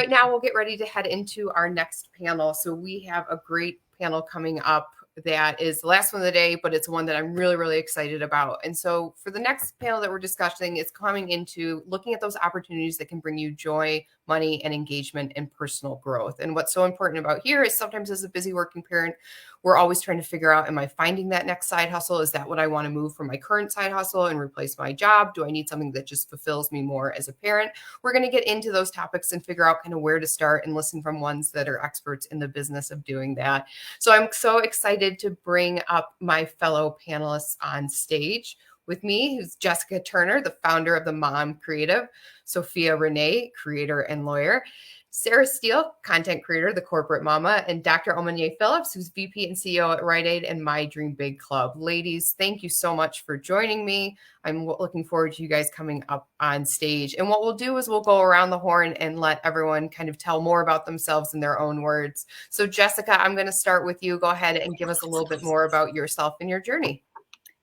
right now we'll get ready to head into our next panel. So we have a great panel coming up that is the last one of the day, but it's one that I'm really, really excited about. And so for the next panel that we're discussing, it's coming into looking at those opportunities that can bring you joy, money, and engagement and personal growth. And what's so important about here is sometimes as a busy working parent, we're always trying to figure out, am I finding that next side hustle? Is that what I want to move from my current side hustle and replace my job? Do I need something that just fulfills me more as a parent? We're going to get into those topics and figure out kind of where to start and listen from ones that are experts in the business of doing that. So I'm so excited to bring up my fellow panelists on stage. With me, who's Jessica Turner, the founder of the Mom Creative, Sophia Renee, creator and lawyer, Sarah Steele, content creator, the corporate mama, and Dr. Omonye Phillips, who's VP and CEO at Rite and My Dream Big Club. Ladies, thank you so much for joining me. I'm looking forward to you guys coming up on stage. And what we'll do is we'll go around the horn and let everyone kind of tell more about themselves in their own words. So Jessica, I'm going to start with you. Go ahead and give us a little bit more about yourself and your journey.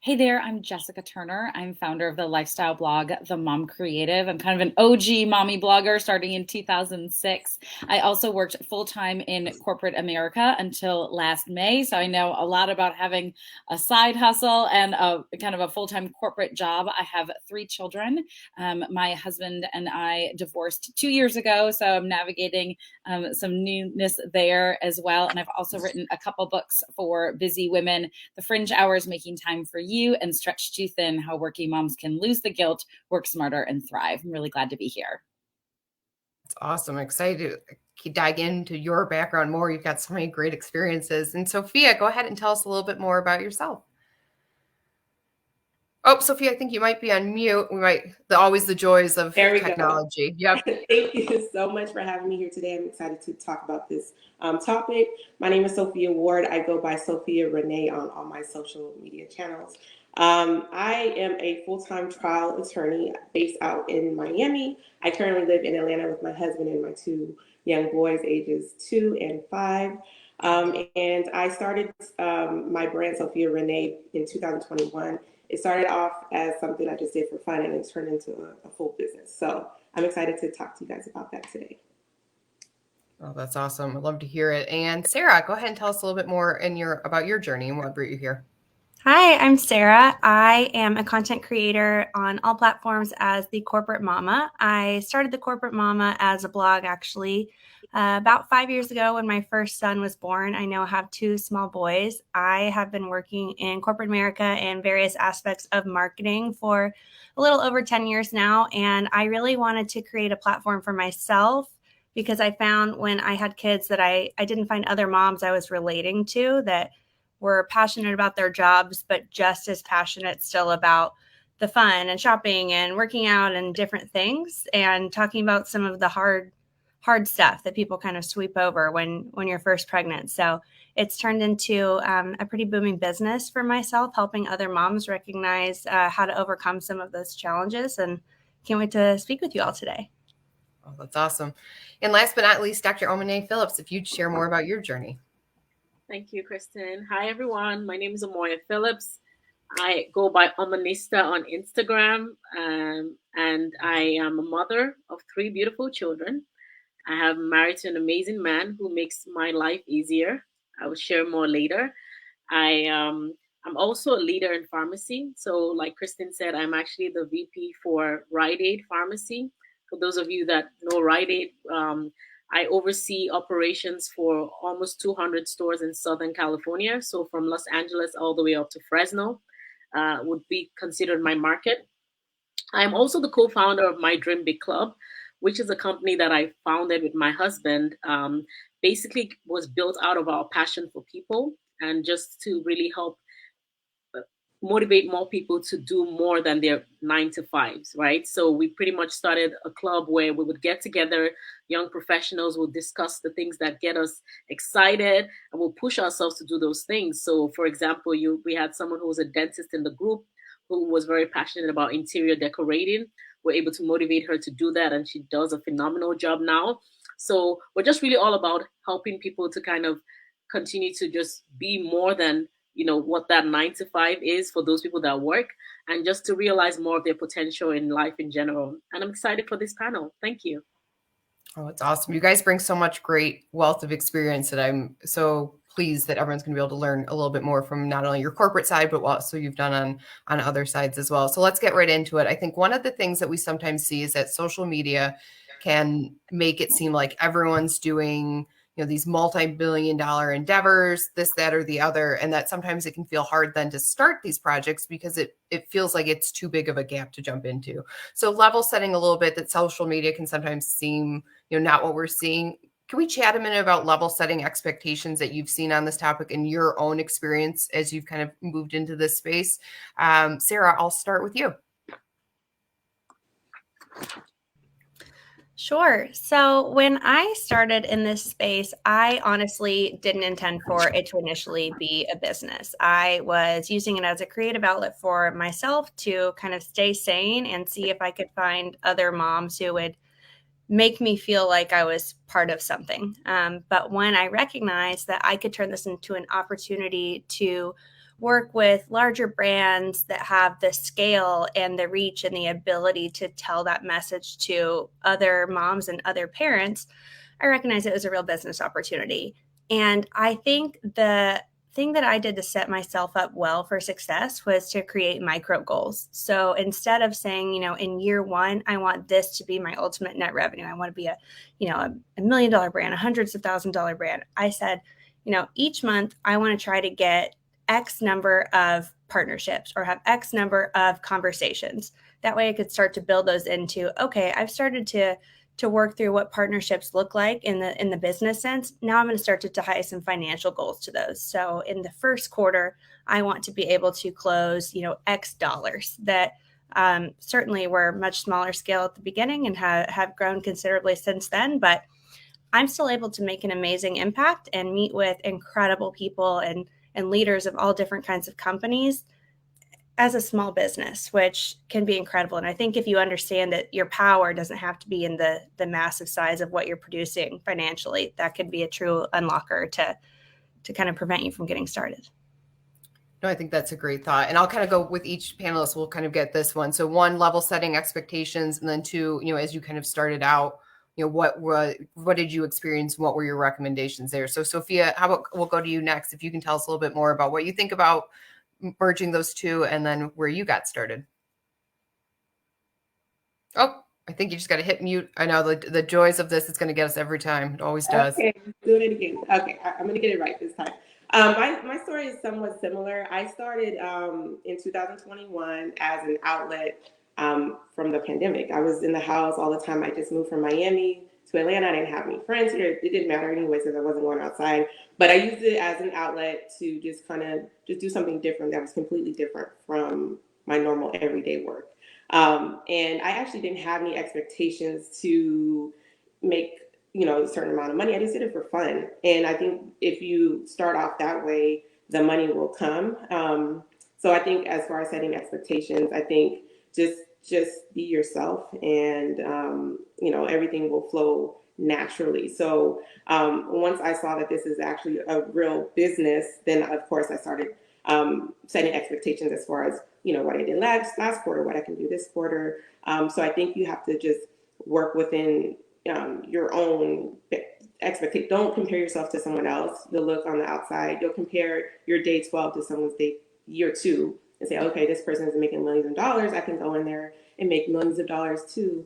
Hey there, I'm Jessica Turner. I'm founder of the lifestyle blog, The Mom Creative. I'm kind of an OG mommy blogger starting in 2006. I also worked full-time in corporate America until last May. So I know a lot about having a side hustle and a kind of a full-time corporate job. I have 3 children. My husband and I divorced 2 years ago. So I'm navigating some newness there as well. And I've also written a couple books for busy women, The Fringe Hours, Making Time for You, and Stretched Too Thin, How Working Moms Can Lose the Guilt, Work Smarter, and Thrive. I'm really glad to be here. That's awesome. Excited to dive into your background more. You've got so many great experiences. And Sophia, go ahead and tell us a little bit more about yourself. Oh, Sophia, I think you might be on mute. Always the joys of technology. Yep. Thank you so much for having me here today. I'm excited to talk about this topic. My name is Sophia Ward. I go by Sophia Renee on all my social media channels. I am a full-time trial attorney based out in Miami. I currently live in Atlanta with my husband and my 2 young boys, ages 2 and 5. And I started my brand, Sophia Renee, in 2021. It started off as something I just did for fun, and it turned into a full business. So I'm excited to talk to you guys about that today. Oh, that's awesome. I'd love to hear it. And Sarah, go ahead and tell us a little bit more about your journey and what brought you here. Hi, I'm Sarah. I am a content creator on all platforms as the Corporate Mama. I started the Corporate Mama as a blog, actually, about 5 years ago when my first son was born. I now have 2 small boys. I have been working in corporate America and various aspects of marketing for a little over 10 years now, and I really wanted to create a platform for myself because I found when I had kids that I didn't find other moms I was relating to that were passionate about their jobs, but just as passionate still about the fun and shopping and working out and different things, and talking about some of the hard stuff that people kind of sweep over when you're first pregnant. So it's turned into a pretty booming business for myself, helping other moms recognize how to overcome some of those challenges, and can't wait to speak with you all today. Oh, that's awesome. And last but not least, Dr. Omonye Phillips, if you'd share more about your journey. Thank you, Kristen. Hi, everyone. My name is Omonye Phillips. I go by Omonista on Instagram, and I am a mother of 3 beautiful children. I have married to an amazing man who makes my life easier. I will share more later. I'm also a leader in pharmacy. So like Kristen said, I'm actually the VP for Rite Pharmacy. For those of you that know Rite, I oversee operations for almost 200 stores in Southern California. So from Los Angeles all the way up to Fresno would be considered my market. I'm also the co-founder of My Dream Big Club, which is a company that I founded with my husband. Basically was built out of our passion for people and just to really help motivate more people to do more than their 9-to-5s, right? So we pretty much started a club where we would get together, young professionals will discuss the things that get us excited, and we'll push ourselves to do those things. So for example, we had someone who was a dentist in the group who was very passionate about interior decorating. We're able to motivate her to do that, and she does a phenomenal job now. So we're just really all about helping people to kind of continue to just be more than what that 9-to-5 is for those people that work, and just to realize more of their potential in life in general. And I'm excited for this panel. Thank you. Oh, it's awesome. You guys bring so much great wealth of experience that I'm so pleased that everyone's going to be able to learn a little bit more from not only your corporate side, but also you've done on other sides as well. So let's get right into it. I think one of the things that we sometimes see is that social media can make it seem like everyone's doing, these multi-billion dollar endeavors, this, that, or the other. And that sometimes it can feel hard then to start these projects because it feels like it's too big of a gap to jump into. So level setting a little bit, that social media can sometimes seem, not what we're seeing. Can we chat a minute about level setting expectations that you've seen on this topic in your own experience as you've kind of moved into this space? Sarah, I'll start with you. Sure. So when I started in this space, I honestly didn't intend for it to initially be a business. I was using it as a creative outlet for myself to kind of stay sane and see if I could find other moms who would make me feel like I was part of something. But when I recognized that I could turn this into an opportunity to work with larger brands that have the scale and the reach and the ability to tell that message to other moms and other parents, I recognized it was a real business opportunity. And I think the thing that I did to set myself up well for success was to create micro goals. So instead of saying, in year one, I want this to be my ultimate net revenue, I want to be a $1 million brand, a hundreds of $1,000s brand. I said, each month I want to try to get X number of partnerships or have X number of conversations. That way I could start to build those into, okay, I've started to work through what partnerships look like in the business sense. Now I'm going to start to tie some financial goals to those. So in the first quarter, I want to be able to close, X dollars that certainly were much smaller scale at the beginning and have grown considerably since then. But I'm still able to make an amazing impact and meet with incredible people and leaders of all different kinds of companies as a small business, which can be incredible. And I think if you understand that your power doesn't have to be in the massive size of what you're producing financially, that could be a true unlocker to kind of prevent you from getting started. No, I think that's a great thought. And I'll kind of go with each panelist. We'll kind of get this one. So one, level setting expectations. And then two, as you kind of started out, what did you experience? What were your recommendations there? So Sophia, how about we'll go to you next. If you can tell us a little bit more about what you think about merging those two and then where you got started. Oh, I think you just got to hit mute. I know the joys of this is going to get us every time. It always does. Okay, doing it again. Okay, I'm going to get it right this time. My story is somewhat similar. I started in 2021 as an outlet from the pandemic. I was in the house all the time. I just moved from Miami to Atlanta. I didn't have any friends here. It didn't matter anyway because I wasn't going outside. But I used it as an outlet to just kind of just do something different that was completely different from my normal everyday work. And I actually didn't have any expectations to make a certain amount of money. I just did it for fun. And I think if you start off that way, the money will come. So I think as far as setting expectations, I think just be yourself and, everything will flow naturally. So once I saw that this is actually a real business, then of course I started setting expectations as far as, what I did last quarter, what I can do this quarter. So I think you have to just work within your own expectation. Don't compare yourself to someone else. You'll look on the outside. You'll compare your day 12 to someone's day year 2 and say, okay, this person is making millions of dollars. I can go in there and make millions of dollars too.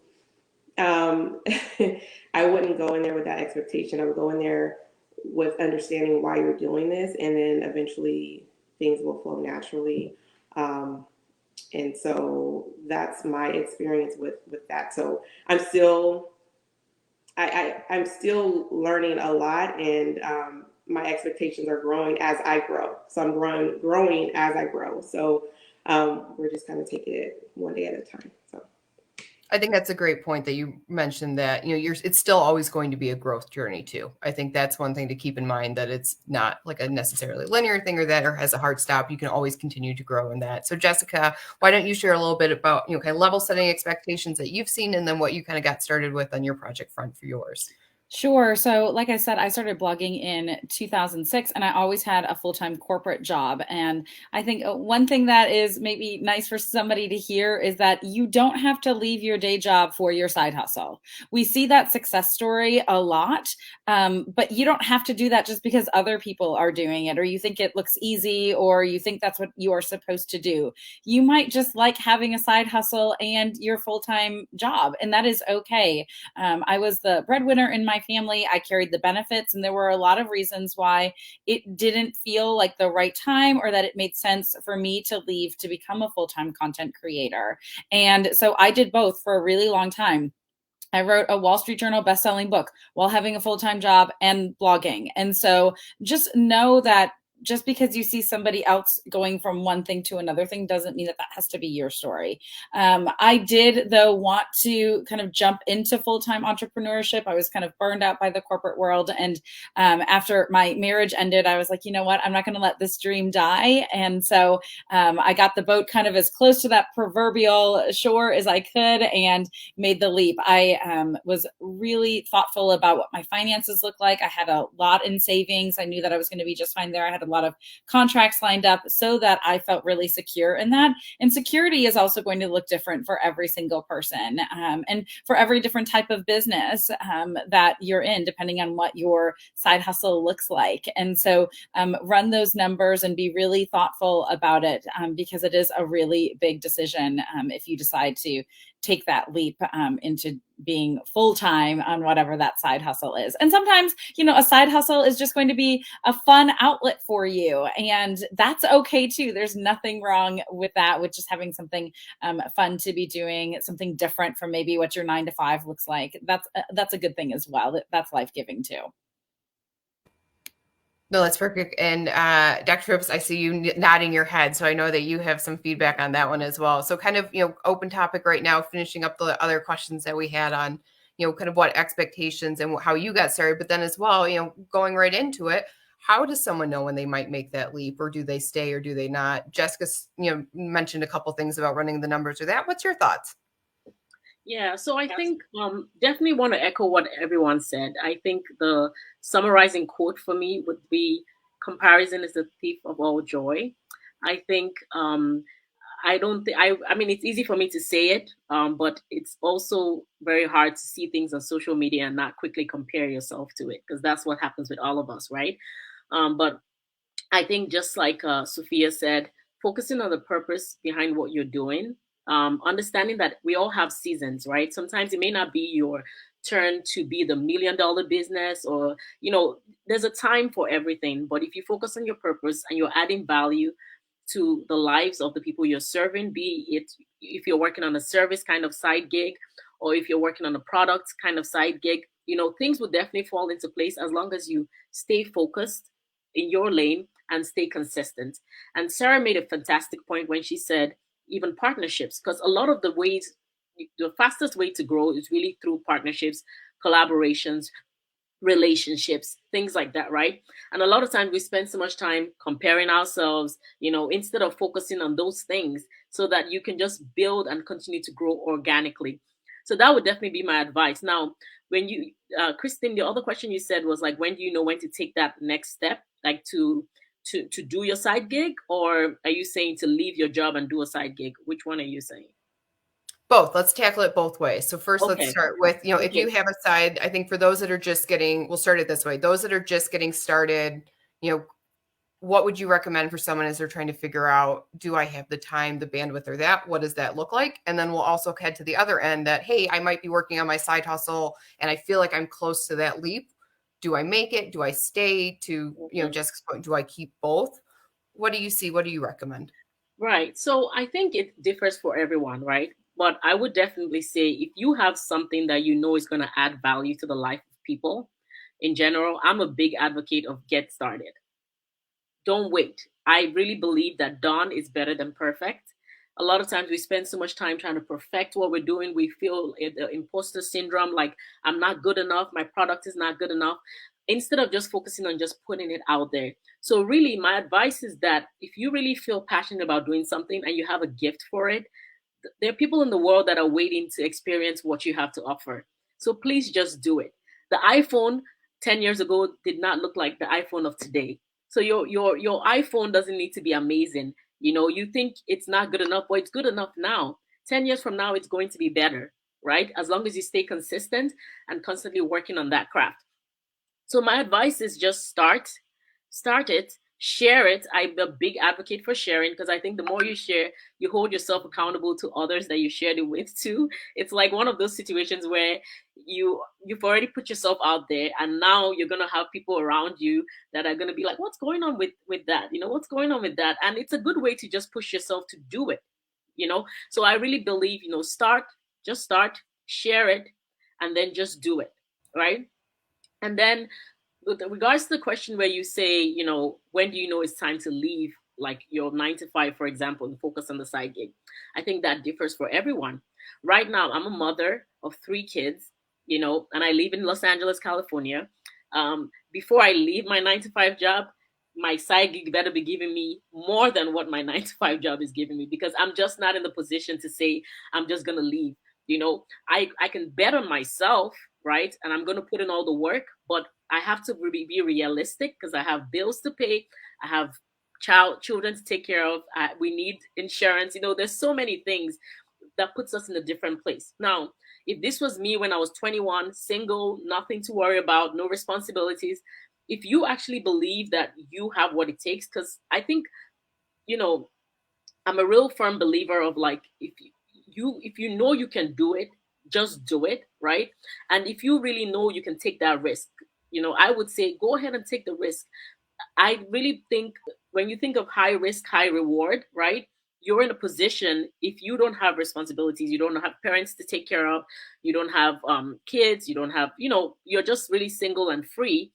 I wouldn't go in there with that expectation. I would go in there with understanding why you're doing this, and then eventually things will flow naturally. And so that's my experience with that. So I'm still learning a lot, and my expectations are growing as I grow. So I'm growing as I grow. So we're just kind of taking it one day at a time. So I think that's a great point that you mentioned that, it's still always going to be a growth journey too. I think that's one thing to keep in mind, that it's not like a necessarily linear thing or has a hard stop. You can always continue to grow in that. So Jessica, why don't you share a little bit about, kind of level setting expectations that you've seen and then what you kind of got started with on your project front for yours? Sure. So, like I said, I started blogging in 2006 and I always had a full-time corporate job. And I think one thing that is maybe nice for somebody to hear is that you don't have to leave your day job for your side hustle. We see that success story a lot, but you don't have to do that just because other people are doing it, or you think it looks easy, or you think that's what you are supposed to do. You might just like having a side hustle and your full-time job, and that is okay. I was the breadwinner in my family. I carried the benefits, and there were a lot of reasons why it didn't feel like the right time or that it made sense for me to leave to become a full-time content creator. And so I did both for a really long time. I wrote a Wall Street Journal best-selling book while having a full-time job and blogging. And so just know that just because you see somebody else going from one thing to another thing doesn't mean that that has to be your story. I did, though, want to kind of jump into full-time entrepreneurship. I was kind of burned out by the corporate world. And after my marriage ended, I was like, you know what? I'm not going to let this dream die. And so I got the boat kind of as close to that proverbial shore as I could and made the leap. I was really thoughtful about what my finances looked like. I had a lot in savings. I knew that I was going to be just fine there. I had a lot of contracts lined up so that I felt really secure in that. And security is also going to look different for every single person and for every different type of business that you're in, depending on what your side hustle looks like. And so run those numbers and be really thoughtful about it because it is a really big decision if you decide to take that leap into being full-time on whatever that side hustle is. And sometimes, you know, a side hustle is just going to be a fun outlet for you. And that's okay too. There's nothing wrong with that, with just having something fun to be doing, something different from maybe what your 9 to 5 looks like. That's a good thing as well. That's life-giving too. No, that's perfect. And Dr. Phipps, I see you nodding your head, so I know that you have some feedback on that one as well. So kind of, you know, open topic right now, finishing up the other questions that we had on, you know, kind of what expectations and how you got started, but then as well, you know, going right into it, how does someone know when they might make that leap, or do they stay or do they not? Jessica, you know, mentioned a couple things about running the numbers or that. What's your thoughts? Yeah, so I think definitely want to echo what everyone said. I think the summarizing quote for me would be comparison is the thief of all joy. I think I don't think I mean it's easy for me to say it, but it's also very hard to see things on social media and not quickly compare yourself to it, because that's what happens with all of us, right? But I think just like Sophia said, focusing on the purpose behind what you're doing, understanding that we all have seasons, right? Sometimes it may not be your turn to be the $1 million business, or, you know, there's a time for everything. But if you focus on your purpose and you're adding value to the lives of the people you're serving, be it if you're working on a service kind of side gig, or if you're working on a product kind of side gig, you know, things will definitely fall into place as long as you stay focused in your lane and stay consistent. And Sarah made a fantastic point when she said, even partnerships, because a lot of the ways, the fastest way to grow is really through partnerships, collaborations, relationships, things like that, right? And a lot of times we spend so much time comparing ourselves, you know, instead of focusing on those things so that you can just build and continue to grow organically. So that would definitely be my advice. Now, when you, Kristen, the other question you said was like, when do you know when to take that next step, like to do your side gig, or are you saying to leave your job and do a side gig? Which one are you saying? Both. Let's tackle it both ways. So first, Okay. let's start with, you know, if Okay. you have a side, I think for those that are just getting, we'll start it this way. Those that are just getting started, you know, what would you recommend for someone as they're trying to figure out, do I have the time, the bandwidth, or that? What does that look like? And then we'll also head to the other end that, hey, I might be working on my side hustle and I feel like I'm close to that leap. Do I make it? Do I stay? To, you know, Jessica's point, do I keep both? What do you see? What do you recommend? Right. So I think it differs for everyone, right? But I would definitely say if you have something that you know is going to add value to the life of people in general, I'm a big advocate of get started. Don't wait. I really believe that done is better than perfect. A lot of times we spend so much time trying to perfect what we're doing. We feel the imposter syndrome, like I'm not good enough, my product is not good enough, instead of just focusing on just putting it out there. So really, my advice is that if you really feel passionate about doing something and you have a gift for it, there are people in the world that are waiting to experience what you have to offer. So please just do it. The iPhone 10 years ago did not look like the iPhone of today. So your iPhone doesn't need to be amazing. You think it's not good enough, but it's good enough now. 10 years from now, it's going to be better, right? As long as you stay consistent and constantly working on that craft. So my advice is just start it, share it. I'm a big advocate for sharing, because I think the more you share, you hold yourself accountable to others that you shared it with too. It's like one of those situations where you've already put yourself out there, and now you're gonna have people around you that are gonna be like, what's going on with that? What's going on with that? And it's a good way to just push yourself to do it. So I really believe, just start, share it, and then just do it, right? And then with regards to the question where you say, when do you know it's time to leave, like your 9 to 5, for example, and focus on the side gig? I think that differs for everyone. Right now, I'm a mother of 3 kids, and I live in Los Angeles, California. Before I leave my 9 to 5 job, my side gig better be giving me more than what my 9 to 5 job is giving me, because I'm just not in the position to say I'm just going to leave. I can bet on myself, right? And I'm going to put in all the work, but I have to be realistic, because I have bills to pay. I have children to take care of. We need insurance. There's so many things that puts us in a different place. Now, if this was me when I was 21, single, nothing to worry about, no responsibilities, if you actually believe that you have what it takes, because I think, I'm a real firm believer of, like, if you know you can do it, just do it, right? And if you really know you can take that risk, I would say go ahead and take the risk. I really think when you think of high risk, high reward, right? You're in a position, if you don't have responsibilities, you don't have parents to take care of, you don't have kids, you don't have, you're just really single and free.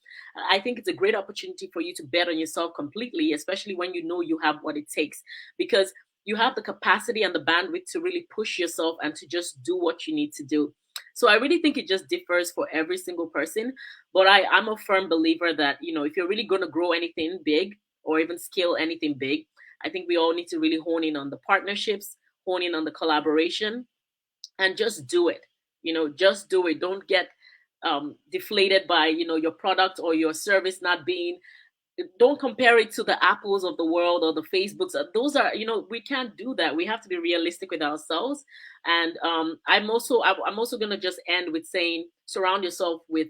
I think it's a great opportunity for you to bet on yourself completely, especially when you know you have what it takes, because you have the capacity and the bandwidth to really push yourself and to just do what you need to do. So I really think it just differs for every single person. But I'm a firm believer that, if you're really going to grow anything big or even scale anything big, I think we all need to really hone in on the partnerships, hone in on the collaboration, and just do it. Just do it. Don't get deflated by, your product or your service not being. Don't compare it to the Apples of the world or the Facebooks. Those are, we can't do that. We have to be realistic with ourselves. And I'm also going to just end with saying, surround yourself with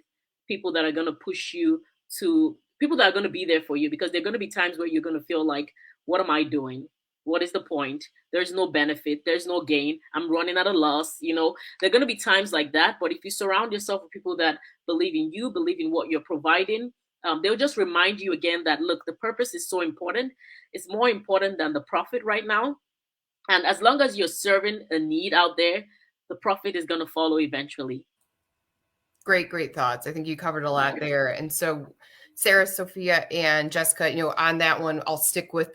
people that are going to push you, to people that are going to be there for you, because there are going to be times where you're going to feel like, what am I doing? What is the point? There's no benefit. There's no gain. I'm running at a loss. There are going to be times like that. But if you surround yourself with people that believe in you, believe in what you're providing, they'll just remind you again that, look, the purpose is so important. It's more important than the profit right now. And as long as you're serving a need out there, the profit is going to follow eventually. Great thoughts. I think you covered a lot there. And so Sarah, Sophia, and Jessica, on that one, I'll stick with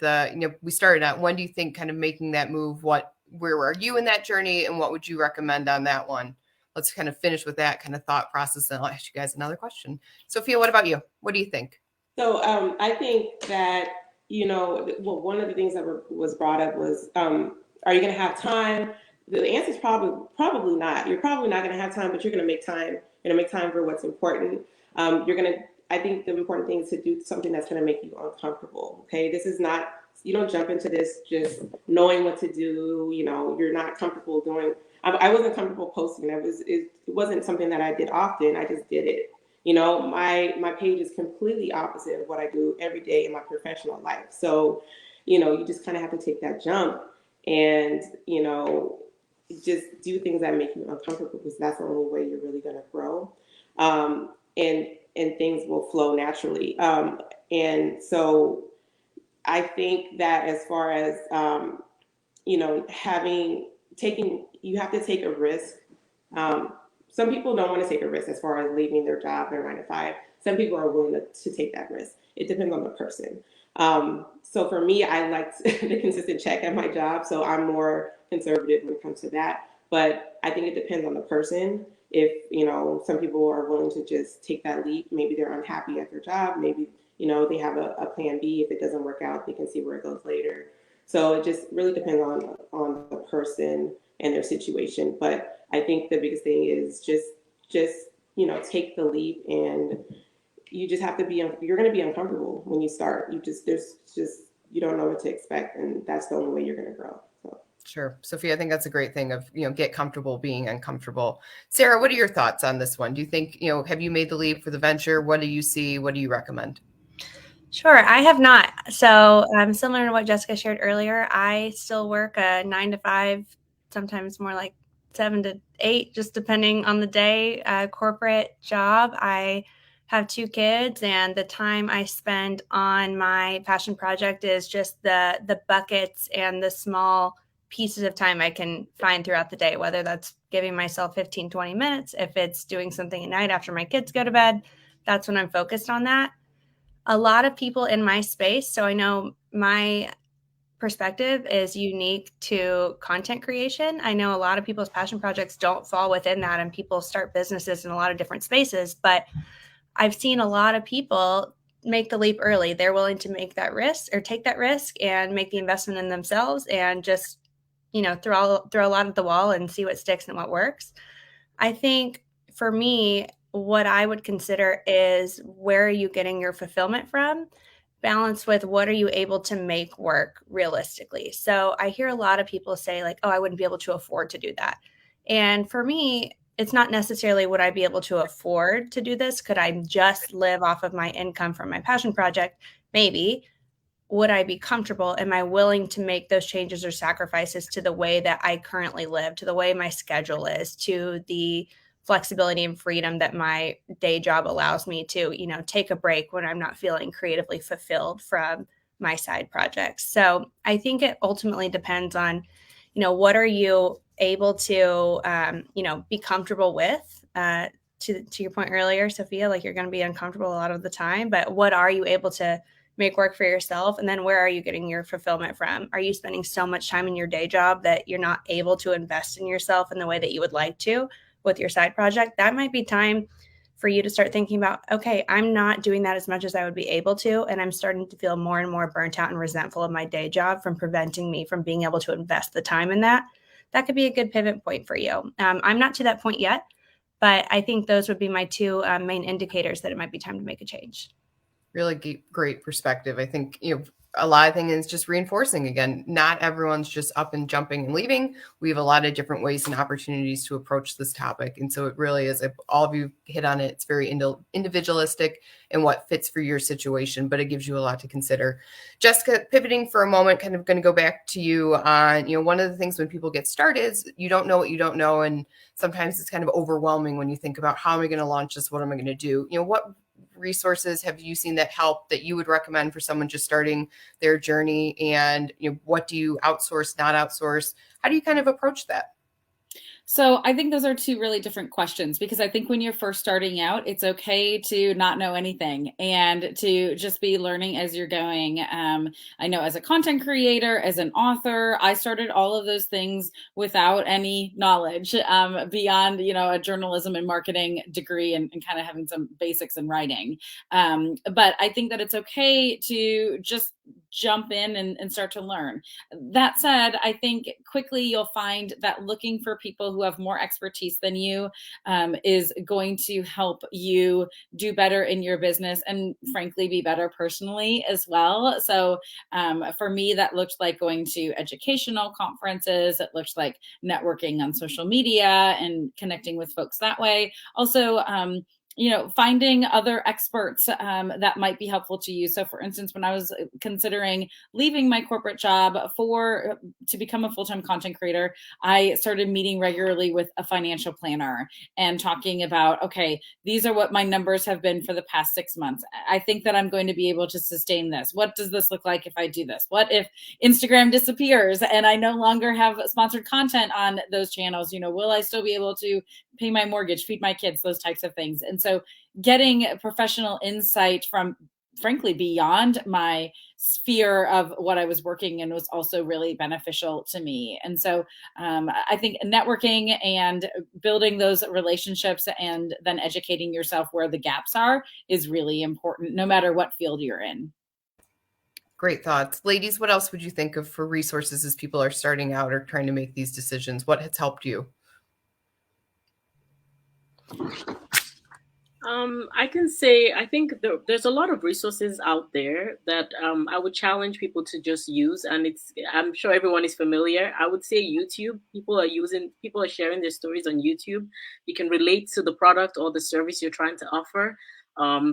we started out, when do you think kind of making that move? Where are you in that journey, and what would you recommend on that one? Let's kind of finish with that kind of thought process, and I'll ask you guys another question. Sophia, what about you? What do you think? So I think that, one of the things that was brought up was, are you going to have time? The answer is probably not. You're probably not going to have time, but you're going to make time. You're going to make time for what's important. I think the important thing is to do something that's going to make you uncomfortable. Okay, this is not. You don't jump into this just knowing what to do. You're not comfortable doing. I wasn't comfortable posting. It wasn't something that I did often. I just did it. My page is completely opposite of what I do every day in my professional life. So, you just kind of have to take that jump and, just do things that make you uncomfortable, because that's the only way you're really going to grow. And things will flow naturally. And so I think that as far as, you have to take a risk. Some people don't want to take a risk as far as leaving their job, their 9 to 5. Some people are willing to take that risk. It depends on the person. So for me, I like the consistent check at my job. So I'm more conservative when it comes to that. But I think it depends on the person. If, some people are willing to just take that leap, maybe they're unhappy at their job. Maybe, they have a plan B. If it doesn't work out, they can see where it goes later. So it just really depends on the person and their situation. But I think the biggest thing is just take the leap. And you just have to you're going to be uncomfortable when you start. You don't know what to expect, and that's the only way you're going to grow. So. Sure. Sophia, I think that's a great thing of, get comfortable being uncomfortable. Sarah, what are your thoughts on this one? Do you think, have you made the leap for the venture? What do you see? What do you recommend? Sure, I have not. So similar to what Jessica shared earlier, I still work a 9 to 5, sometimes more like 7 to 8, just depending on the day, corporate job. I have 2 kids, and the time I spend on my passion project is just the buckets and the small pieces of time I can find throughout the day, whether that's giving myself 15, 20 minutes. If it's doing something at night after my kids go to bed, that's when I'm focused on that. A lot of people in my space, so I know my perspective is unique to content creation. I know a lot of people's passion projects don't fall within that, and people start businesses in a lot of different spaces, but I've seen a lot of people make the leap early. They're willing to make that risk or take that risk and make the investment in themselves and just, throw a lot at the wall and see what sticks and what works. I think for me, what I would consider is, where are you getting your fulfillment from, balanced with what are you able to make work realistically. So I hear a lot of people say like, oh, I wouldn't be able to afford to do that. And for me, it's not necessarily would I be able to afford to do this? Could I just live off of my income from my passion project? Maybe. Would I be comfortable? Am I willing to make those changes or sacrifices to the way that I currently live, to the way my schedule is, to the flexibility and freedom that my day job allows me to, take a break when I'm not feeling creatively fulfilled from my side projects? So I think it ultimately depends on, what are you able to, be comfortable with? To your point earlier, Sophia, like, you're going to be uncomfortable a lot of the time, but what are you able to make work for yourself? And then where are you getting your fulfillment from? Are you spending so much time in your day job that you're not able to invest in yourself in the way that you would like to with your side project? That might be time for you to start thinking about, okay, I'm not doing that as much as I would be able to, and I'm starting to feel more and more burnt out and resentful of my day job from preventing me from being able to invest the time in that. That could be a good pivot point for you. I'm not to that point yet, but I think those would be my 2 main indicators that it might be time to make a change. Really great perspective. I think, a lot of things is just reinforcing again, not everyone's just up and jumping and leaving. We have a lot of different ways and opportunities to approach this topic. And so it really is, all of you hit on it, it's very individualistic and what fits for your situation, but it gives you a lot to consider. Jessica, pivoting for a moment, kind of going to go back to you on, one of the things when people get started is you don't know what you don't know. And sometimes it's kind of overwhelming when you think about, how am I going to launch this? What am I going to do? What resources have you seen that help that you would recommend for someone just starting their journey? And what do you outsource, not outsource? How do you kind of approach that? So I think those are 2 really different questions, because I think when you're first starting out, it's okay to not know anything and to just be learning as you're going. I know as a content creator, as an author, I started all of those things without any knowledge beyond, a journalism and marketing degree and kind of having some basics in writing. But I think that it's okay to just jump in and start to learn. That said, I think quickly you'll find that looking for people who have more expertise than you is going to help you do better in your business and frankly be better personally as well. So for me, that looked like going to educational conferences. It looked like networking on social media and connecting with folks that way. Also, finding other experts that might be helpful to you. So for instance, when I was considering leaving my corporate job to become a full-time content creator, I started meeting regularly with a financial planner and talking about, okay, these are what my numbers have been for the past 6 months. I think that I'm going to be able to sustain this. What does this look like if I do this? What if Instagram disappears and I no longer have sponsored content on those channels? Will I still be able to pay my mortgage, feed my kids, those types of things? And so getting professional insight from, frankly, beyond my sphere of what I was working in was also really beneficial to me. And so I think networking and building those relationships and then educating yourself where the gaps are is really important, no matter what field you're in. Great thoughts. Ladies, what else would you think of for resources as people are starting out or trying to make these decisions? What has helped you? I can say I think there's a lot of resources out there that I would challenge people to just use, and I'm sure everyone is familiar. I would say YouTube. People are sharing their stories on YouTube. You can relate to the product or the service you're trying to offer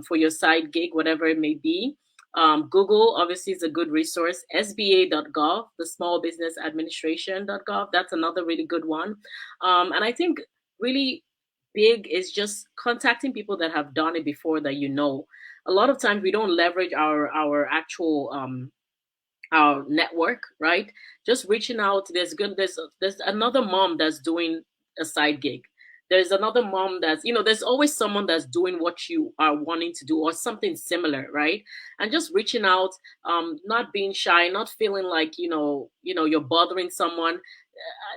for your side gig, whatever it may be. Google obviously is a good resource. SBA.gov, the Small Business Administration.gov, that's another really good one. And I think really big is just contacting people that have done it before that you know. A lot of times we don't leverage our actual our network, right? Just reaching out. There's another mom that's doing a side gig. There's another mom that's, there's always someone that's doing what you are wanting to do or something similar, right? And just reaching out, not being shy, not feeling like, you're bothering someone.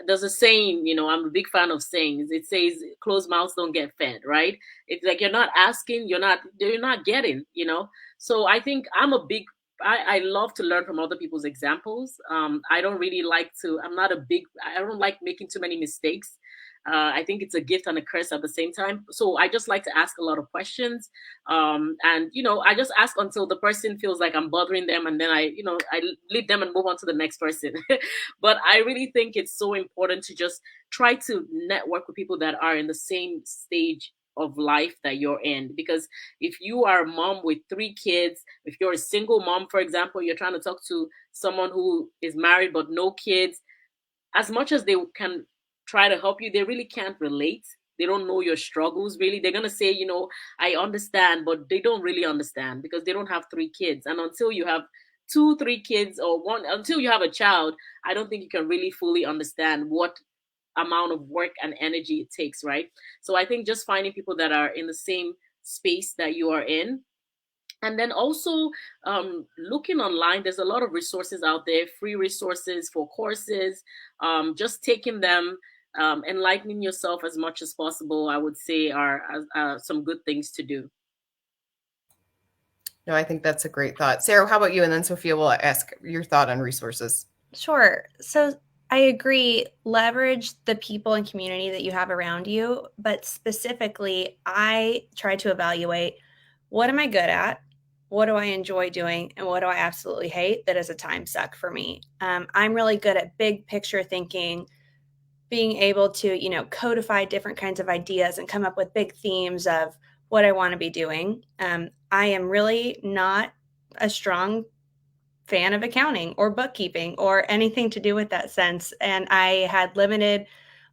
There's a saying, I'm a big fan of sayings. It says closed mouths don't get fed, right? It's like you're not asking, you're not getting, So I think I love to learn from other people's examples. I don't really like to, I don't like making too many mistakes. I think it's a gift and a curse at the same time. So I just like to ask a lot of questions. And, I just ask until the person feels like I'm bothering them. And then I leave them and move on to the next person. But I really think it's so important to just try to network with people that are in the same stage of life that you're in, because if you are a mom with 3 kids, if you're a single mom, for example, you're trying to talk to someone who is married but no kids, as much as they can try to help you, they really can't relate. They don't know your struggles really. They're going to say, I understand, but they don't really understand because they don't have 3 kids. And until you have 2, 3 kids, or one, until you have a child, I don't think you can really fully understand what amount of work and energy it takes, right? So I think just finding people that are in the same space that you are in, and then also looking online. There's a lot of resources out there, free resources for courses. Just taking them, enlightening yourself as much as possible, I would say are some good things to do. No, I think that's a great thought. Sarah, how about you? And then Sophia will ask your thought on resources. Sure. So I agree. Leverage the people and community that you have around you. But specifically, I try to evaluate, what am I good at? What do I enjoy doing? And what do I absolutely hate that is a time suck for me? I'm really good at big picture thinking, being able to, codify different kinds of ideas and come up with big themes of what I want to be doing. I am really not a strong fan of accounting or bookkeeping or anything to do with that sense. And I had limited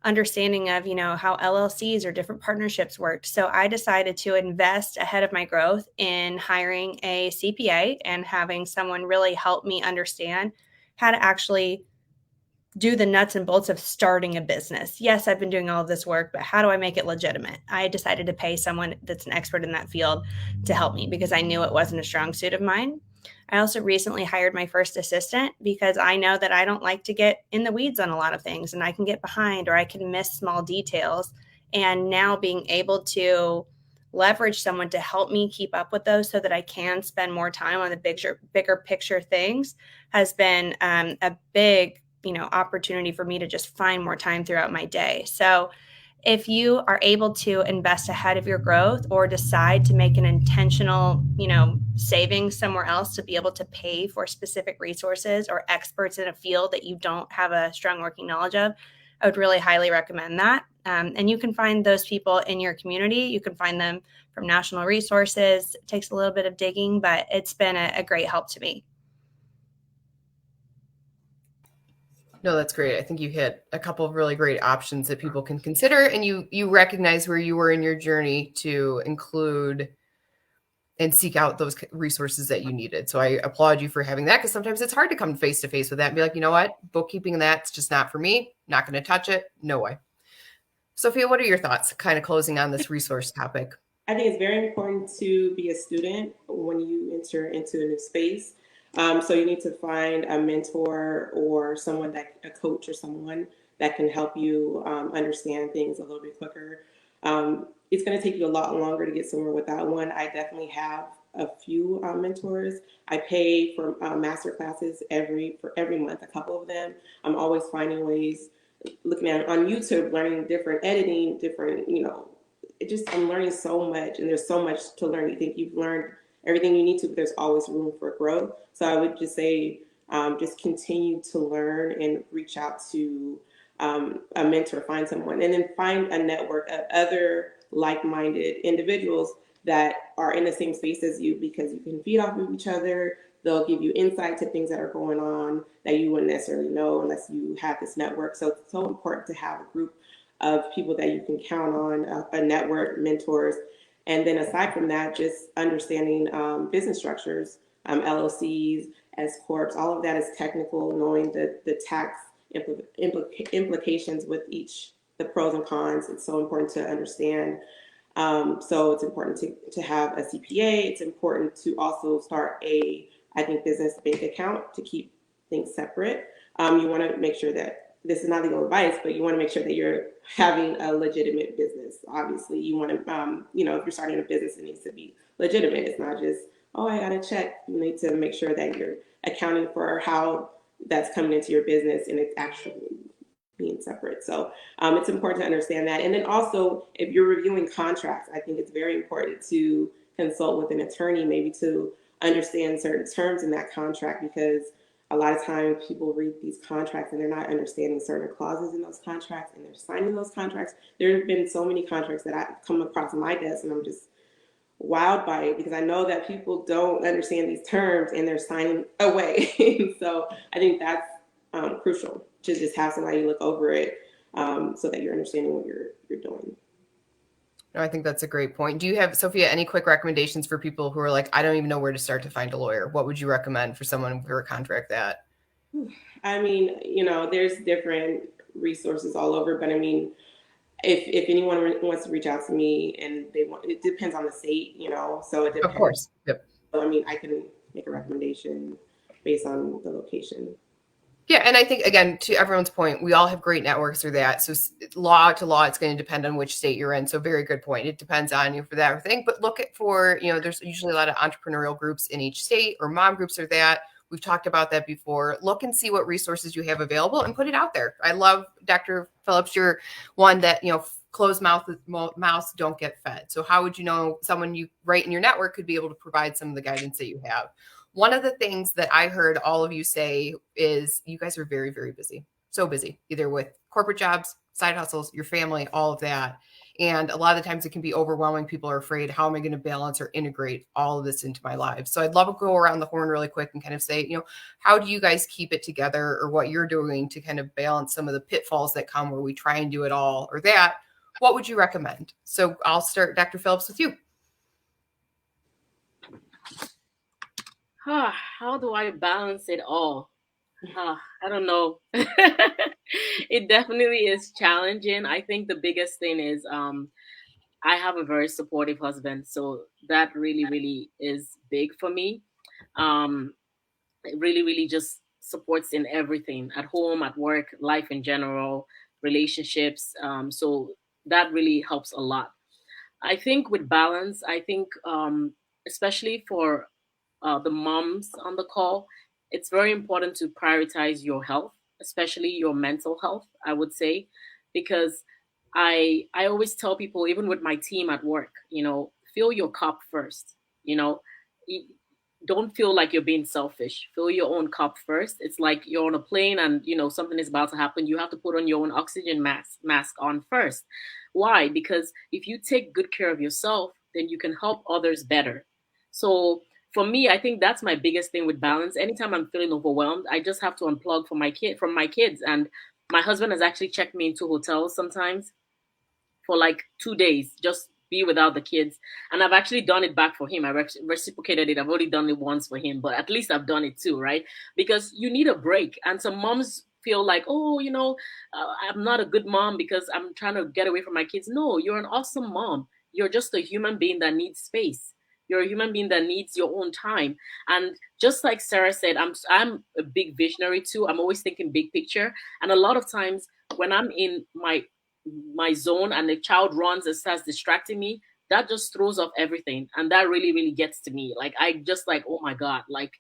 understanding of, how LLCs or different partnerships worked. So I decided to invest ahead of my growth in hiring a CPA and having someone really help me understand how to actually do the nuts and bolts of starting a business. Yes, I've been doing all of this work, but how do I make it legitimate? I decided to pay someone that's an expert in that field to help me because I knew it wasn't a strong suit of mine. I also recently hired my first assistant because I know that I don't like to get in the weeds on a lot of things, and I can get behind or I can miss small details. And now being able to leverage someone to help me keep up with those so that I can spend more time on the bigger picture things has been a big opportunity for me to just find more time throughout my day. So if you are able to invest ahead of your growth or decide to make an intentional, savings somewhere else to be able to pay for specific resources or experts in a field that you don't have a strong working knowledge of, I would really highly recommend that. And you can find those people in your community. You can find them from national resources. It takes a little bit of digging, but it's been a great help to me. No, that's great. I think you hit a couple of really great options that people can consider, and you recognize where you were in your journey to include and seek out those resources that you needed. So I applaud you for having that, because sometimes it's hard to come face to face with that and be like, you know what, bookkeeping and that's just not for me. Not going to touch it. No way. Sophia, what are your thoughts kind of closing on this resource topic? I think it's very important to be a student when you enter into a new space. So you need to find a mentor or a coach or someone that can help you understand things a little bit quicker. It's going to take you a lot longer to get somewhere without one. I definitely have a few mentors. I pay for master classes every month, a couple of them. I'm always finding ways, looking at on YouTube, learning different editing, different I'm learning so much, and there's so much to learn. You think you've learned everything you need to, but there's always room for growth. So I would just say, just continue to learn and reach out to a mentor, find someone, and then find a network of other like-minded individuals that are in the same space as you, because you can feed off of each other. They'll give you insight to things that are going on that you wouldn't necessarily know unless you have this network. So it's so important to have a group of people that you can count on, a network, mentors. And then aside from that, just understanding business structures, LLCs, S corps, all of that is technical, knowing the tax implications with each, the pros and cons. It's so important to understand. So it's important to have a CPA. It's important to also start business bank account to keep things separate. You want to make sure that this is not legal advice, but you want to make sure that you're having a legitimate business. Obviously, you want to, if you're starting a business, it needs to be legitimate. It's not just, oh, I got a check. You need to make sure that you're accounting for how that's coming into your business and it's actually being separate. So it's important to understand that. And then also, if you're reviewing contracts, I think it's very important to consult with an attorney, maybe to understand certain terms in that contract, because a lot of times people read these contracts and they're not understanding certain clauses in those contracts, and they're signing those contracts. There have been so many contracts that I've come across my desk, and I'm just wowed by it, because I know that people don't understand these terms and they're signing away. So I think that's crucial to just have somebody look over it so that you're understanding what you're doing. No, I think that's a great point. Do you have, Sophia, any quick recommendations for people who are like, I don't even know where to start to find a lawyer? What would you recommend for someone for a contract that? I mean, there's different resources all over, but I mean, if anyone wants to reach out to me and it depends on the state, so it depends. Of course. Yep. So, I mean, I can make a recommendation based on the location. Yeah. And I think, again, to everyone's point, we all have great networks through that. So law to law, it's going to depend on which state you're in. So very good point. It depends on you for that thing. But look for, there's usually a lot of entrepreneurial groups in each state, or mom groups are that. We've talked about that before. Look and see what resources you have available and put it out there. I love, Dr. Phillips, you're one that, closed mouths don't get fed. So how would you know someone you write in your network could be able to provide some of the guidance that you have? One of the things that I heard all of you say is you guys are very, very busy. So busy, either with corporate jobs, side hustles, your family, all of that. And a lot of the times it can be overwhelming. People are afraid, how am I going to balance or integrate all of this into my life? So I'd love to go around the horn really quick and kind of say, how do you guys keep it together, or what you're doing to kind of balance some of the pitfalls that come where we try and do it all or that? What would you recommend? So I'll start, Dr. Phillips, with you. How do I balance it all? I don't know. It definitely is challenging. I think the biggest thing is I have a very supportive husband, so that really, really is big for me. It really, really just supports in everything, at home, at work, life in general, relationships. So that really helps a lot. I think with balance, especially for the moms on the call, it's very important to prioritize your health, especially your mental health, I would say, because I always tell people, even with my team at work, fill your cup first. Don't feel like you're being selfish. Fill your own cup first. It's like you're on a plane and something is about to happen. You have to put on your own oxygen mask on first. Why? Because if you take good care of yourself, then you can help others better. So for me, I think that's my biggest thing with balance. Anytime I'm feeling overwhelmed, I just have to unplug from my kids. And my husband has actually checked me into hotels sometimes for like 2 days, just be without the kids. And I've actually done it back for him. I reciprocated it. I've already done it once for him, but at least I've done it too, right? Because you need a break. And some moms feel like, I'm not a good mom because I'm trying to get away from my kids. No, you're an awesome mom. You're just a human being that needs space. You're a human being that needs your own time. And just like Sarah said, I'm a big visionary too. I'm always thinking big picture. And a lot of times when I'm in my zone and the child runs and starts distracting me, that just throws off everything. And that really, really gets to me. Like, I just like, oh my God, like,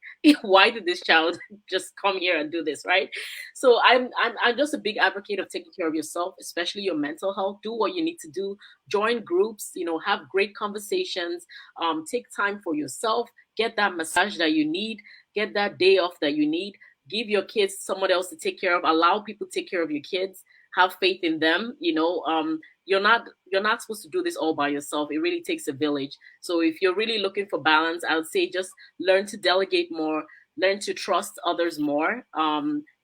why did this child just come here and do this, right? So I'm just a big advocate of taking care of yourself, especially your mental health. Do what you need to do. Join groups, have great conversations. Take time for yourself. Get that massage that you need. Get that day off that you need. Give your kids someone else to take care of. Allow people to take care of your kids. Have faith in them. You're not supposed to do this all by yourself. It really takes a village. So if you're really looking for balance, I would say just learn to delegate more, learn to trust others more,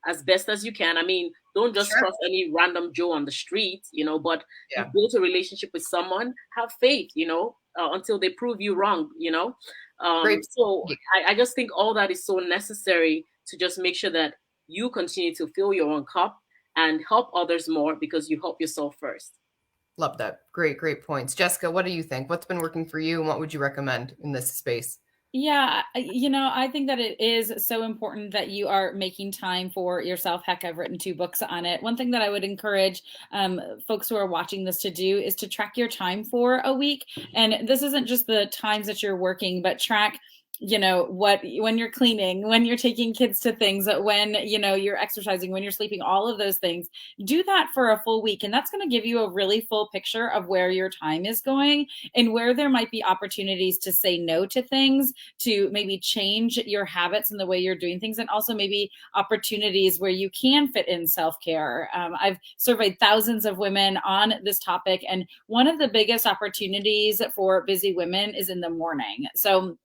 as best as you can. I mean, don't just trust any random Joe on the street, but you build a relationship with someone, have faith, until they prove you wrong, So I just think all that is so necessary to just make sure that you continue to fill your own cup and help others more, because you help yourself first. Love that. Great points. Jessica, what do you think? What's been working for you and what would you recommend in this space? Yeah, I think that it is so important that you are making time for yourself. Heck, I've written 2 books on it. One thing that I would encourage folks who are watching this to do is to track your time for a week. And this isn't just the times that you're working, but track when you're cleaning, when you're taking kids to things, when, you're exercising, when you're sleeping, all of those things. Do that for a full week. And that's going to give you a really full picture of where your time is going and where there might be opportunities to say no to things, to maybe change your habits and the way you're doing things, and also maybe opportunities where you can fit in self-care. I've surveyed thousands of women on this topic, and one of the biggest opportunities for busy women is in the morning. So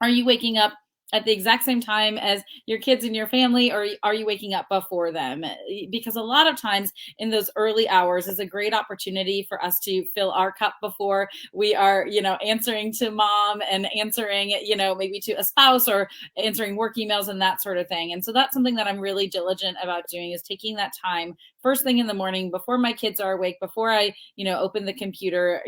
are you waking up at the exact same time as your kids and your family, or are you waking up before them? Because a lot of times in those early hours is a great opportunity for us to fill our cup before we are, answering to mom and answering, maybe to a spouse or answering work emails and that sort of thing. And so that's something that I'm really diligent about doing, is taking that time first thing in the morning before my kids are awake, before I, open the computer,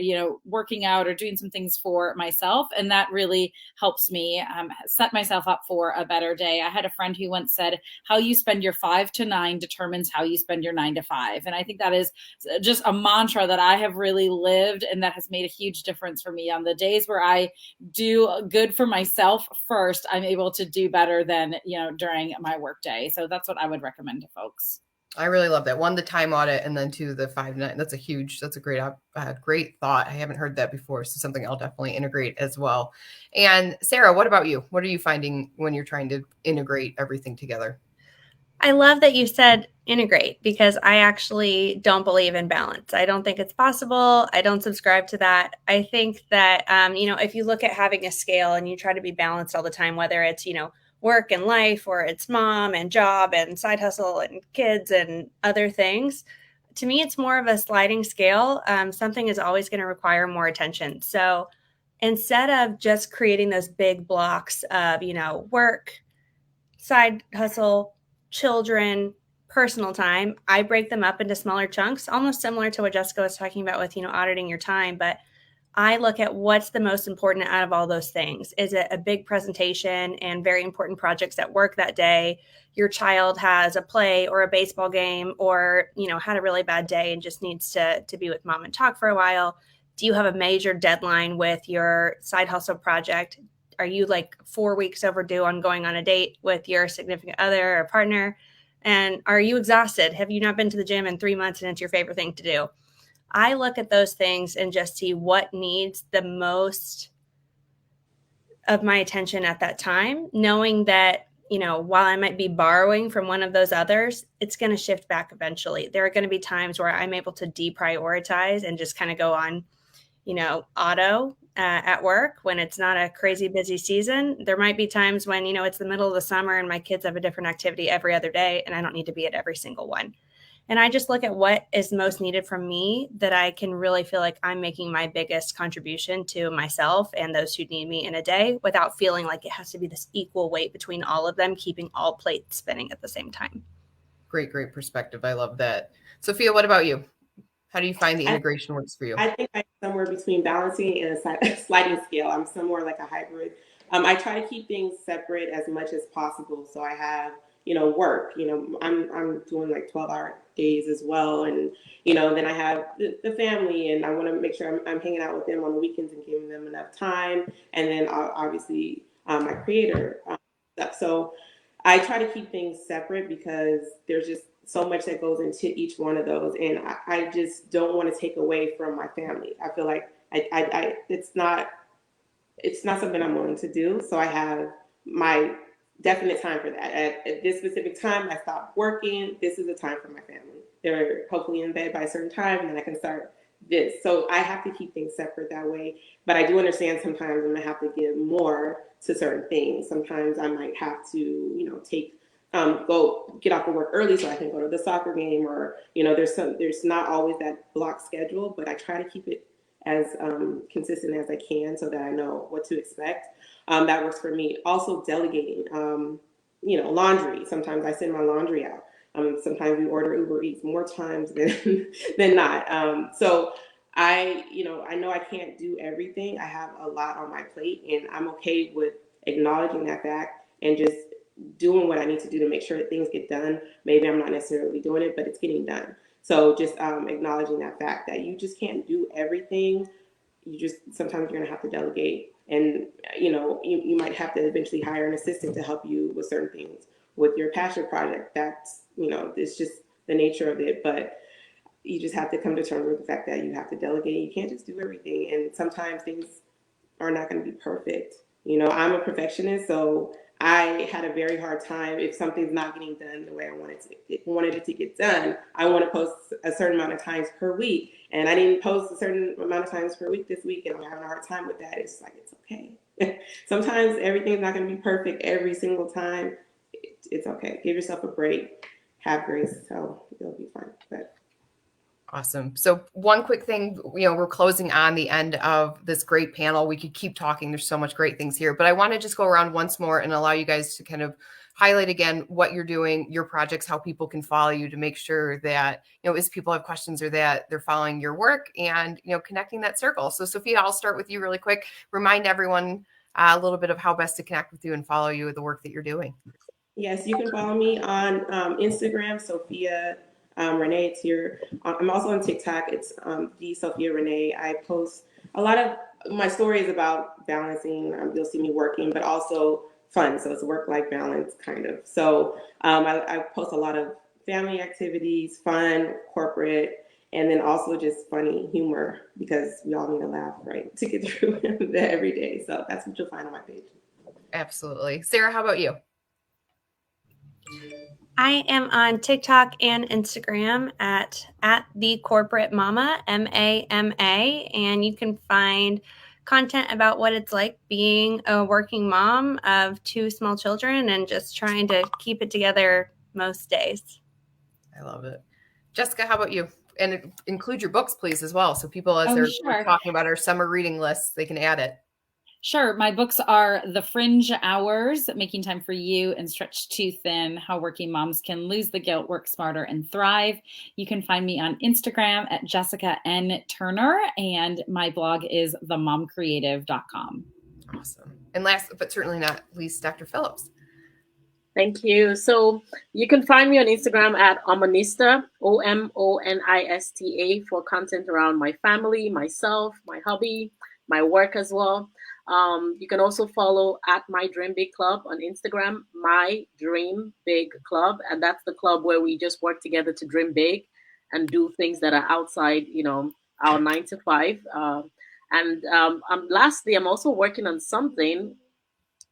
working out or doing some things for myself. And that really helps me set myself up for a better day. I had a friend who once said, how you spend your 5 to 9 determines how you spend your 9 to 5. And I think that is just a mantra that I have really lived, and that has made a huge difference for me. On the days where I do good for myself first, I'm able to do better than, during my work day. So that's what I would recommend to folks. I really love that. 1, the time audit, and then 2, the 5 to 9. That's a great thought. I haven't heard that before. So something I'll definitely integrate as well. And Sarah, what about you? What are you finding when you're trying to integrate everything together? I love that you said integrate, because I actually don't believe in balance. I don't think it's possible. I don't subscribe to that. I think that, if you look at having a scale and you try to be balanced all the time, whether it's, work and life, or it's mom and job and side hustle and kids and other things, to me, it's more of a sliding scale. Something is always going to require more attention. So instead of just creating those big blocks of, work, side hustle, children, personal time, I break them up into smaller chunks, almost similar to what Jessica was talking about with, auditing your time. But I look at what's the most important out of all those things. Is it a big presentation and very important projects at work that day? Your child has a play or a baseball game, or, had a really bad day and just needs to be with mom and talk for a while. Do you have a major deadline with your side hustle project? Are you like 4 weeks overdue on going on a date with your significant other or partner? And are you exhausted? Have you not been to the gym in 3 months and it's your favorite thing to do? I look at those things and just see what needs the most of my attention at that time, knowing that, while I might be borrowing from one of those others, it's going to shift back eventually. There are going to be times where I'm able to deprioritize and just kind of go on, auto at work when it's not a crazy busy season. There might be times when, it's the middle of the summer and my kids have a different activity every other day and I don't need to be at every single one. And I just look at what is most needed from me, that I can really feel like I'm making my biggest contribution to myself and those who need me in a day, without feeling like it has to be this equal weight between all of them, keeping all plates spinning at the same time. Great perspective. I love that. Sophia, what about you? How do you find the integration works for you? I think I'm somewhere between balancing and a sliding scale. I'm somewhere like a hybrid. I try to keep things separate as much as possible. So I have, work. I'm doing like 12-hour days as well. And, then I have the family, and I want to make sure I'm hanging out with them on the weekends and giving them enough time. And then obviously my creator stuff. So I try to keep things separate because there's just so much that goes into each one of those. And I just don't want to take away from my family. I feel like it's not something I'm willing to do. So I have my definite time for that. At this specific time, I stop working. This is the time for my family. They're hopefully in bed by a certain time, and then I can start this. So I have to keep things separate that way. But I do understand sometimes I'm gonna have to give more to certain things. Sometimes I might have to, go get off of work early so I can go to the soccer game, or there's not always that block schedule, but I try to keep it as consistent as I can so that I know what to expect. That works for me. Also delegating, laundry. Sometimes I send my laundry out. Sometimes we order Uber Eats more times than not. So I know I can't do everything. I have a lot on my plate, and I'm okay with acknowledging that fact and just doing what I need to do to make sure that things get done. Maybe I'm not necessarily doing it, but it's getting done. So just acknowledging that fact that you just can't do everything. Sometimes you're gonna have to delegate, and you might have to eventually hire an assistant to help you with certain things with your passion project. That's it's just the nature of it, but you just have to come to terms with the fact that you have to delegate. You can't just do everything, and sometimes things are not going to be perfect. I'm a perfectionist, so I had a very hard time if something's not getting done the way I wanted it to get done. I want to post a certain amount of times per week, and I didn't post a certain amount of times per week this week, and I'm having a hard time with that. It's like, it's okay. Sometimes everything's not going to be perfect every single time. It's okay. Give yourself a break. Have grace, so it'll be fine. But awesome. So one quick thing, we're closing on the end of this great panel. We could keep talking. There's so much great things here, but I want to just go around once more and allow you guys to kind of highlight again what you're doing, your projects, how people can follow you to make sure that, as people have questions or that they're following your work and, connecting that circle. So Sophia, I'll start with you really quick. Remind everyone a little bit of how best to connect with you and follow you with the work that you're doing. Yes, you can follow me on Instagram, Sophia Renee. It's here. I'm also on TikTok. It's the Sophia Renee. I post a lot of my stories about balancing. You'll see me working, but also fun. So it's work-life balance kind of. So I post a lot of family activities, fun, corporate, and then also just funny humor, because we all need a laugh, right, to get through the everyday. So that's what you'll find on my page. Absolutely. Sarah, how about you? I am on TikTok and Instagram at the corporate mama, MAMA, and you can find content about what it's like being a working mom of 2 small children and just trying to keep it together most days. I love it. Jessica, how about you? And include your books, please, as well. So people, as they're talking about our summer reading lists, they can add it. Sure. My books are The Fringe Hours, Making Time for You, and Stretched Too Thin, How Working Moms Can Lose the Guilt, Work Smarter, and Thrive. You can find me on Instagram at Jessica N. Turner, and my blog is themomcreative.com. Awesome. And last but certainly not least, Dr. Phillips. Thank you. So you can find me on Instagram at Omonista, OMONISTA, for content around my family, myself, my hobby, my work as well. You can also follow at My Dream Big Club on Instagram, My Dream Big Club. And that's the club where we just work together to dream big and do things that are outside, our 9 to 5. Lastly, I'm also working on something,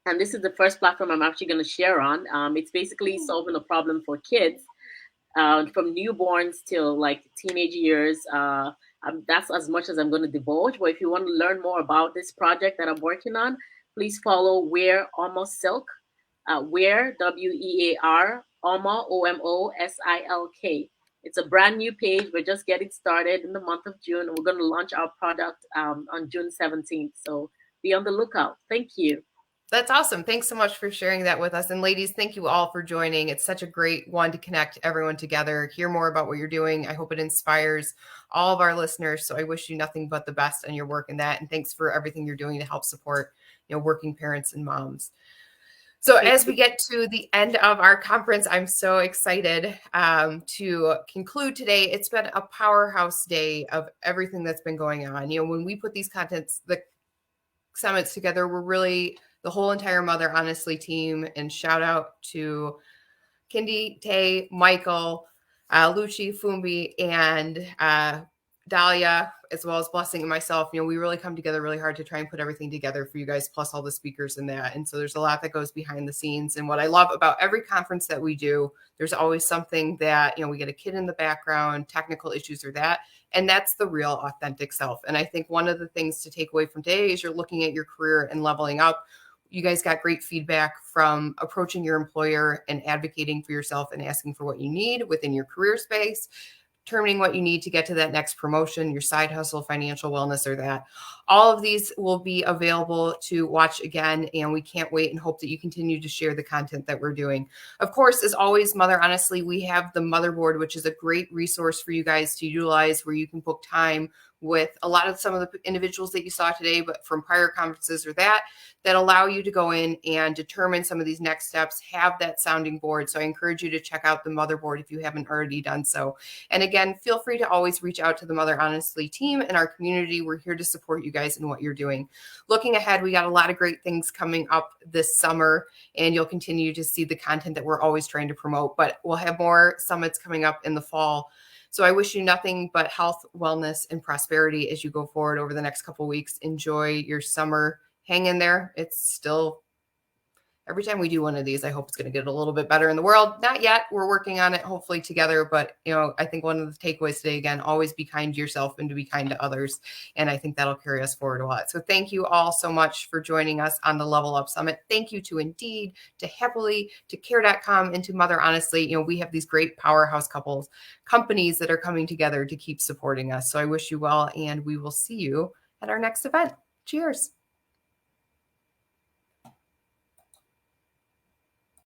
and this is the first platform I'm actually going to share on. It's basically solving a problem for kids from newborns till like teenage years. That's as much as I'm going to divulge. But if you want to learn more about this project that I'm working on, please follow Wear Almost Silk. Wear, WEAR, Omo, OMOSILK. It's a brand new page. We're just getting started in the month of June. We're going to launch our product on June 17th. So be on the lookout. Thank you. That's awesome. Thanks so much for sharing that with us. And ladies, thank you all for joining. It's such a great one to connect everyone together, hear more about what you're doing. I hope it inspires all of our listeners. So I wish you nothing but the best on your work in that. And thanks for everything you're doing to help support, working parents and moms. So as we get to the end of our conference, I'm so excited to conclude today. It's been a powerhouse day of everything that's been going on. You know, when we put the summits together, we're really the whole entire Mother Honestly team. And shout out to Kindy, Tay, Michael, Lucci, Fumbi, and Dahlia, as well as Blessing and myself. You know, we really come together really hard to try and put everything together for you guys, plus all the speakers in that. And so there's a lot that goes behind the scenes. And what I love about every conference that we do, there's always something that, you know, we get a kid in the background, technical issues or that. And that's the real authentic self. And I think one of the things to take away from today is you're looking at your career and leveling up. You guys got great feedback from approaching your employer and advocating for yourself and asking for what you need within your career space, determining what you need to get to that next promotion, your side hustle, financial wellness, or that. All of these will be available to watch again, and we can't wait and hope that you continue to share the content that we're doing. Of course, as always, Mother Honestly, we have the Motherboard, which is a great resource for you guys to utilize, where you can book time with a lot of some of the individuals that you saw today, but from prior conferences or that allow you to go in and determine some of these next steps, have that sounding board. So I encourage you to check out the Motherboard if you haven't already done so. And again, feel free to always reach out to the Mother Honestly team and our community. We're here to support you guys in what you're doing. Looking ahead, we got a lot of great things coming up this summer, and you'll continue to see the content that we're always trying to promote, but we'll have more summits coming up in the fall. So I wish you nothing but health, wellness, and prosperity as you go forward over the next couple of weeks. Enjoy your summer. Hang in there. It's still, every time we do one of these, I hope it's going to get a little bit better in the world. Not yet. We're working on it, hopefully together. But, you know, I think one of the takeaways today, again, always be kind to yourself and to be kind to others. And I think that'll carry us forward a lot. So thank you all so much for joining us on the Level Up Summit. Thank you to Indeed, to Happily, to Care.com, and to Mother Honestly. You know, we have these great powerhouse companies that are coming together to keep supporting us. So I wish you well, and we will see you at our next event. Cheers.